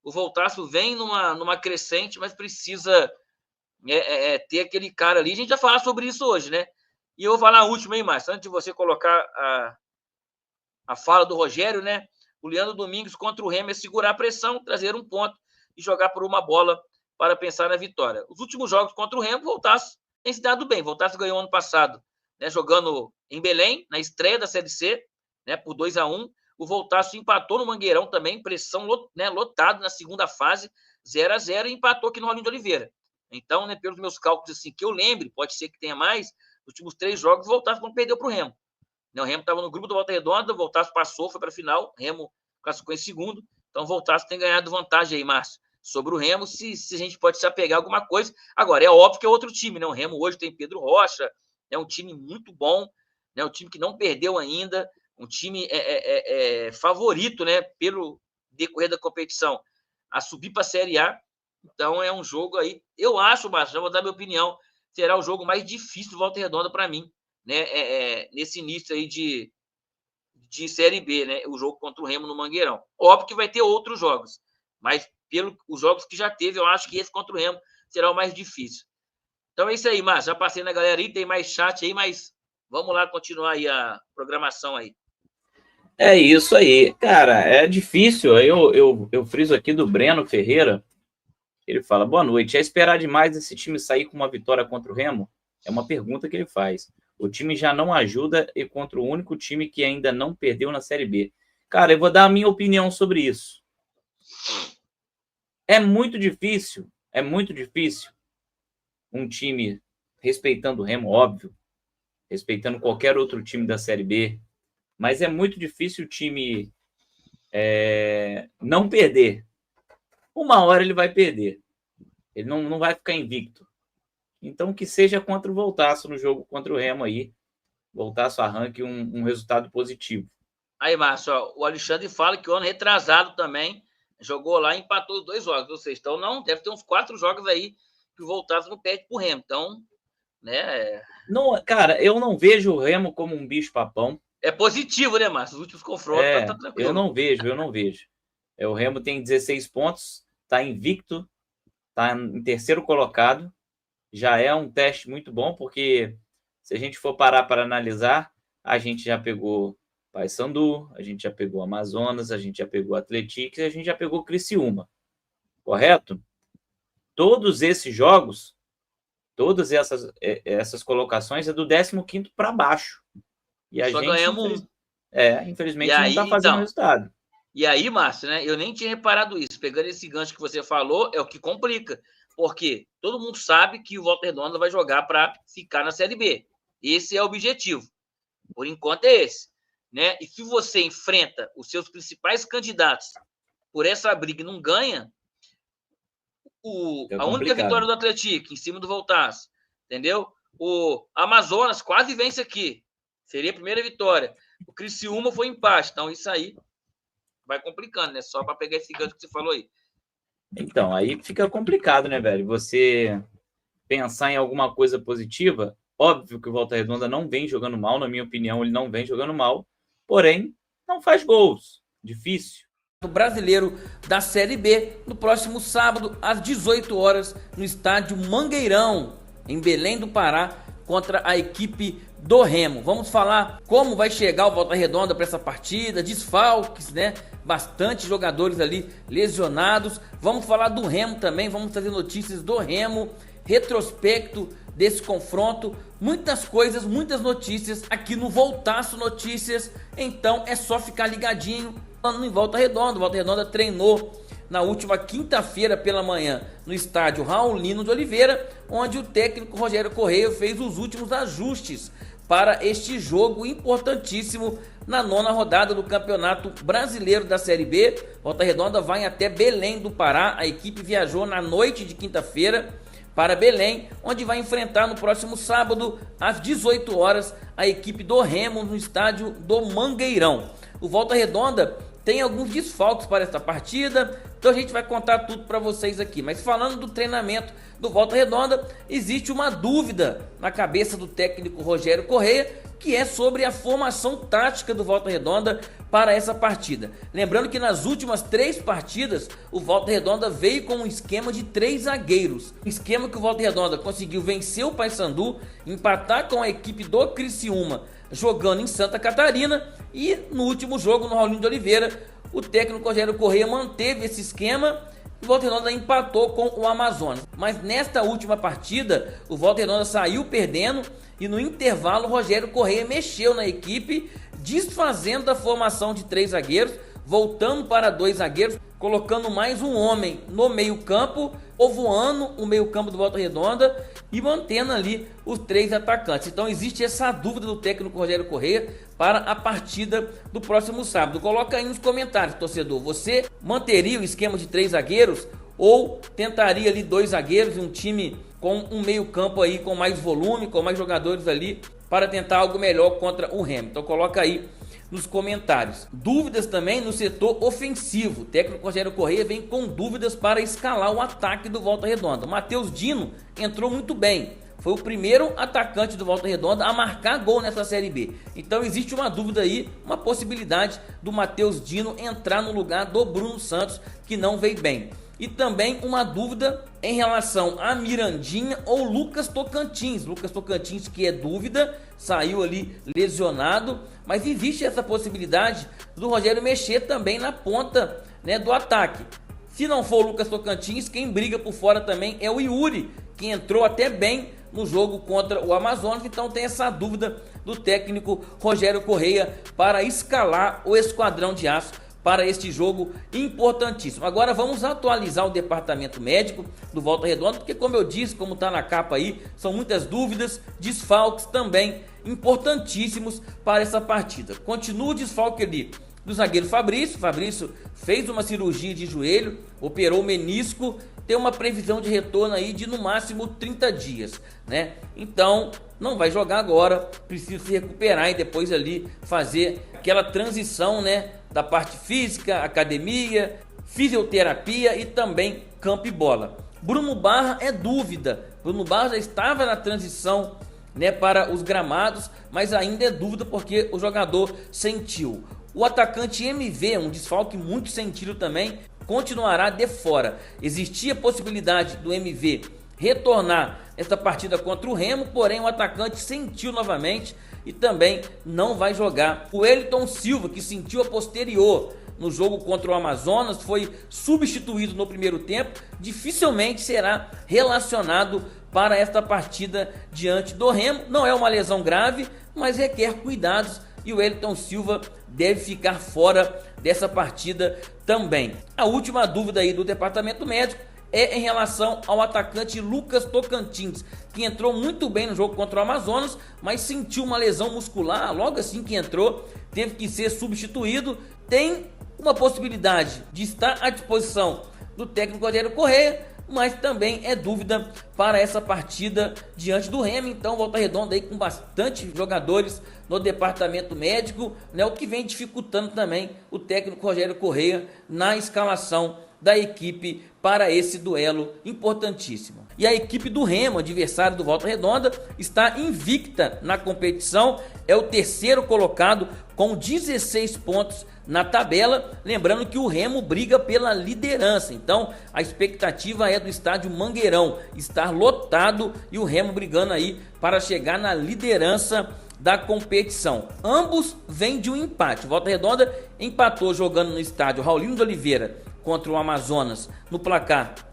O Voltaço vem numa crescente, mas precisa ter aquele cara ali. A gente vai falar sobre isso hoje, né? E eu vou falar a última aí, Márcio, antes de você colocar a fala do Rogério, né? O Leandro Domingos contra o Remo é segurar a pressão, trazer um ponto e jogar por uma bola para pensar na vitória. Os últimos jogos contra o Remo, o Voltaço tem se dado bem. O Voltaço ganhou ano passado, né, jogando em Belém, na estreia da Série C, né, por 2-1. O Voltaço empatou no Mangueirão também, pressão, né, lotado na segunda fase, 0-0, e empatou aqui no Rolim de Oliveira. Então, né, pelos meus cálculos, assim, que eu lembre, pode ser que tenha mais, nos últimos 3 jogos, o Voltaço não perdeu para o Remo. O Remo estava no grupo do Volta Redonda, o Voltaço passou, foi para a final, o Remo classificou em segundo, então o Voltaço tem ganhado vantagem aí, Márcio, sobre o Remo, se a gente pode se apegar a alguma coisa. Agora, é óbvio que é outro time, né? O Remo hoje tem Pedro Rocha, é um time muito bom, né? Um time que não perdeu ainda, um time favorito, né? Pelo decorrer da competição, a subir para a Série A. Então, é um jogo aí, eu acho, Márcio, já vou dar minha opinião, será o jogo mais difícil do Volta Redonda para mim, né? Nesse início aí de Série B, né? O jogo contra o Remo no Mangueirão. Óbvio que vai ter outros jogos, mas pelos jogos que já teve, eu acho que esse contra o Remo será o mais difícil. Então é isso aí, Márcio. Já passei na galera aí, tem mais chat aí, mas vamos lá continuar aí a programação aí. É isso aí. Cara, é difícil. Eu friso aqui do Breno Ferreira. Ele fala, boa noite. É esperar demais esse time sair com uma vitória contra o Remo? É uma pergunta que ele faz. O time já não ajuda e contra o único time que ainda não perdeu na Série B. Cara, eu vou dar a minha opinião sobre isso. É muito difícil um time, respeitando o Remo, óbvio, respeitando qualquer outro time da Série B, mas é muito difícil o time não perder. Uma hora ele vai perder. Ele não vai ficar invicto. Então, que seja contra o Voltaço no jogo contra o Remo aí. Voltaço arranque um resultado positivo. Aí, Márcio, ó, o Alexandre fala que o ano retrasado também jogou lá e empatou os 2 jogos. Ou seja, então não, deve ter uns 4 jogos aí que o Voltaço não perde pro Remo. Então, né? Não, cara, eu não vejo o Remo como um bicho-papão. É positivo, né, Márcio? Os últimos confrontos tá tranquilo. Eu não vejo. O Remo tem 16 pontos, tá invicto, tá em terceiro colocado. Já é um teste muito bom, porque se a gente for parar para analisar, a gente já pegou Paysandu, a gente já pegou Amazonas, a gente já pegou Atlético e a gente já pegou Criciúma. Correto? Todos esses jogos, todas essas colocações é do 15º para baixo. E a Só gente, ganhamos infelizmente, não está fazendo resultado. E aí, Márcio, né? Eu nem tinha reparado isso. Pegando esse gancho que você falou, é o que complica. Porque todo mundo sabe que o Volta Redonda vai jogar para ficar na Série B. Esse é o objetivo. Por enquanto é esse. Né? E se você enfrenta os seus principais candidatos por essa briga e não ganha, a única vitória do Atlético em cima do Voltaço, entendeu? O Amazonas quase vence aqui. Seria a primeira vitória. O Criciúma foi empate. Então, isso aí vai complicando, né? Só para pegar esse gancho que você falou aí. Então, aí fica complicado, né, velho? Você pensar em alguma coisa positiva. Óbvio que o Volta Redonda não vem jogando mal, na minha opinião, ele não vem jogando mal. Porém, não faz gols. Difícil. O brasileiro da Série B, no próximo sábado, às 18 horas, no estádio Mangueirão, em Belém do Pará, contra a equipe do Remo. Vamos falar como vai chegar o Volta Redonda para essa partida, desfalques, né? Bastante jogadores ali lesionados. Vamos falar do Remo também, vamos trazer notícias do Remo, retrospecto desse confronto, muitas coisas, muitas notícias aqui no Voltaço Notícias. Então é só ficar ligadinho em Volta Redonda. Volta Redonda treinou na última quinta-feira pela manhã no estádio Raulino de Oliveira, onde o técnico Rogério Correia fez os últimos ajustes para este jogo importantíssimo na 9ª rodada do Campeonato Brasileiro da Série B. Volta Redonda vai até Belém do Pará. A equipe viajou na noite de quinta-feira para Belém, onde vai enfrentar no próximo sábado, às 18 horas, a equipe do Remo no estádio do Mangueirão. O Volta Redonda tem alguns desfalques para esta partida, então a gente vai contar tudo para vocês aqui. Mas falando do treinamento do Volta Redonda, existe uma dúvida na cabeça do técnico Rogério Correia, que é sobre a formação tática do Volta Redonda para essa partida. Lembrando que nas últimas 3 partidas, o Volta Redonda veio com um esquema de 3 zagueiros. Um esquema que o Volta Redonda conseguiu vencer o Paysandu, empatar com a equipe do Criciúma, jogando em Santa Catarina, e no último jogo, no Raulinho de Oliveira, o técnico Rogério Corrêa manteve esse esquema. O Volta Redonda empatou com o Amazonas. Mas nesta última partida, o Volta Redonda saiu perdendo e no intervalo o Rogério Corrêa mexeu na equipe, desfazendo a formação de 3 zagueiros, voltando para 2 zagueiros, colocando mais um homem no meio campo, povoando o meio campo do Volta Redonda e mantendo ali os 3 atacantes. Então existe essa dúvida do técnico Rogério Corrêa para a partida do próximo sábado. Coloca aí nos comentários, torcedor, você manteria o esquema de 3 zagueiros ou tentaria ali 2 zagueiros e um time com um meio campo aí com mais volume, com mais jogadores ali para tentar algo melhor contra o Remo? Então coloca aí nos comentários. Dúvidas também no setor ofensivo. O técnico Rogério Corrêa vem com dúvidas para escalar o ataque do Volta Redonda. O Matheus Dino entrou muito bem. Foi o primeiro atacante do Volta Redonda a marcar gol nessa Série B. Então existe uma dúvida aí, uma possibilidade do Matheus Dino entrar no lugar do Bruno Santos, que não veio bem. E também uma dúvida em relação a Mirandinha ou Lucas Tocantins. Lucas Tocantins, que é dúvida, saiu ali lesionado, mas existe essa possibilidade do Rogério mexer também na ponta, né, do ataque. Se não for o Lucas Tocantins, quem briga por fora também é o Yuri, que entrou até bem no jogo contra o Amazonas. Então tem essa dúvida do técnico Rogério Corrêa para escalar o esquadrão de aço para este jogo importantíssimo. Agora vamos atualizar o departamento médico do Volta Redonda, porque como eu disse, como está na capa aí, são muitas dúvidas, desfalques também importantíssimos para essa partida. Continua o desfalque ali do zagueiro Fabrício. Fabrício fez uma cirurgia de joelho, operou o menisco, tem uma previsão de retorno aí de no máximo 30 dias, né? Então não vai jogar agora, precisa se recuperar e depois ali fazer aquela transição, né, da parte física, academia, fisioterapia e também campo e bola. Bruno Barra é dúvida. Bruno Barra já estava na transição, né, para os gramados, mas ainda é dúvida porque o jogador sentiu. O atacante MV, um desfalque muito sentido também, continuará de fora. Existia a possibilidade do MV retornar esta partida contra o Remo, porém o atacante sentiu novamente e também não vai jogar. O Wellington Silva, que sentiu a posterior no jogo contra o Amazonas, foi substituído no primeiro tempo, dificilmente será relacionado para esta partida diante do Remo. Não é uma lesão grave, mas requer cuidados e o Wellington Silva deve ficar fora dessa partida também. A última dúvida aí do departamento médico é em relação ao atacante Lucas Tocantins, que entrou muito bem no jogo contra o Amazonas, mas sentiu uma lesão muscular. Logo assim que entrou, teve que ser substituído. Tem uma possibilidade de estar à disposição do técnico Rogério Corrêa, mas também é dúvida para essa partida diante do Remo. Então Volta Redonda aí com bastante jogadores no departamento médico, né, o que vem dificultando também o técnico Rogério Corrêa na escalação da equipe para esse duelo importantíssimo. E a equipe do Remo, adversário do Volta Redonda, está invicta na competição, é o terceiro colocado com 16 pontos na tabela. Lembrando que o Remo briga pela liderança, então a expectativa é do estádio Mangueirão estar lotado e o Remo brigando aí para chegar na liderança da competição. Ambos vêm de um empate. Volta Redonda empatou jogando no estádio Raulinho de Oliveira contra o Amazonas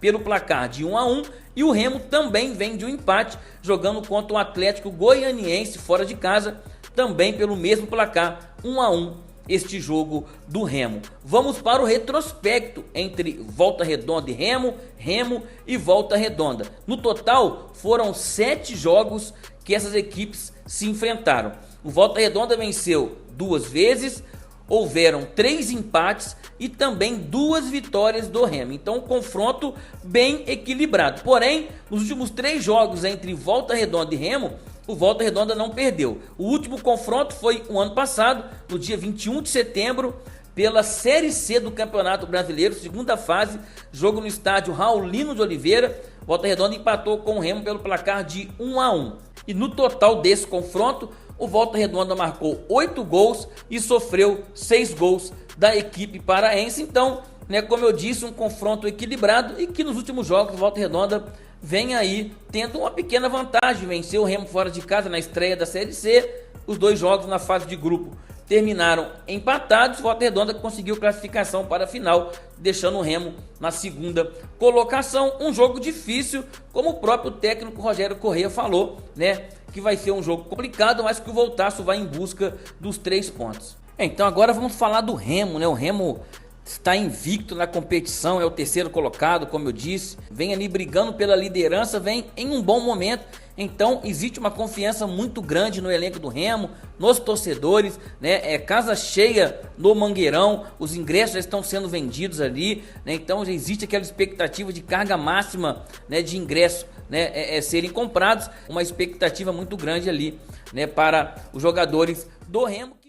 pelo placar de 1-1, e o Remo também vem de um empate jogando contra o Atlético Goianiense fora de casa, também pelo mesmo placar, 1-1, este jogo do Remo. Vamos para o retrospecto entre Volta Redonda e Remo, Remo e Volta Redonda. No total foram 7 jogos que essas equipes se enfrentaram. O Volta Redonda venceu 2 vezes, houveram 3 empates e também 2 vitórias do Remo. Então um confronto bem equilibrado. Porém, nos últimos 3 jogos entre Volta Redonda e Remo, o Volta Redonda não perdeu. O último confronto foi o ano passado, no dia 21 de setembro, pela Série C do Campeonato Brasileiro, segunda fase, jogo no estádio Raulino de Oliveira. Volta Redonda empatou com o Remo pelo placar de 1-1. E no total desse confronto, o Volta Redonda marcou 8 gols e sofreu 6 gols da equipe paraense. Então, né, como eu disse, um confronto equilibrado e que nos últimos jogos o Volta Redonda vem aí tendo uma pequena vantagem. Venceu o Remo fora de casa na estreia da Série C. Os 2 jogos na fase de grupo terminaram empatados. Volta Redonda conseguiu classificação para a final, deixando o Remo na segunda colocação. Um jogo difícil, como o próprio técnico Rogério Corrêa falou, né? Que vai ser um jogo complicado, mas que o Voltaço vai em busca dos 3 pontos. Então agora vamos falar do Remo, né? O Remo está invicto na competição, é o 3º colocado, como eu disse, vem ali brigando pela liderança, vem em um bom momento. Então existe uma confiança muito grande no elenco do Remo, nos torcedores, né? Casa cheia no Mangueirão, os ingressos já estão sendo vendidos ali, né? Então já existe aquela expectativa de carga máxima, né, de ingressos, né, serem comprados, uma expectativa muito grande ali, né, para os jogadores do Remo.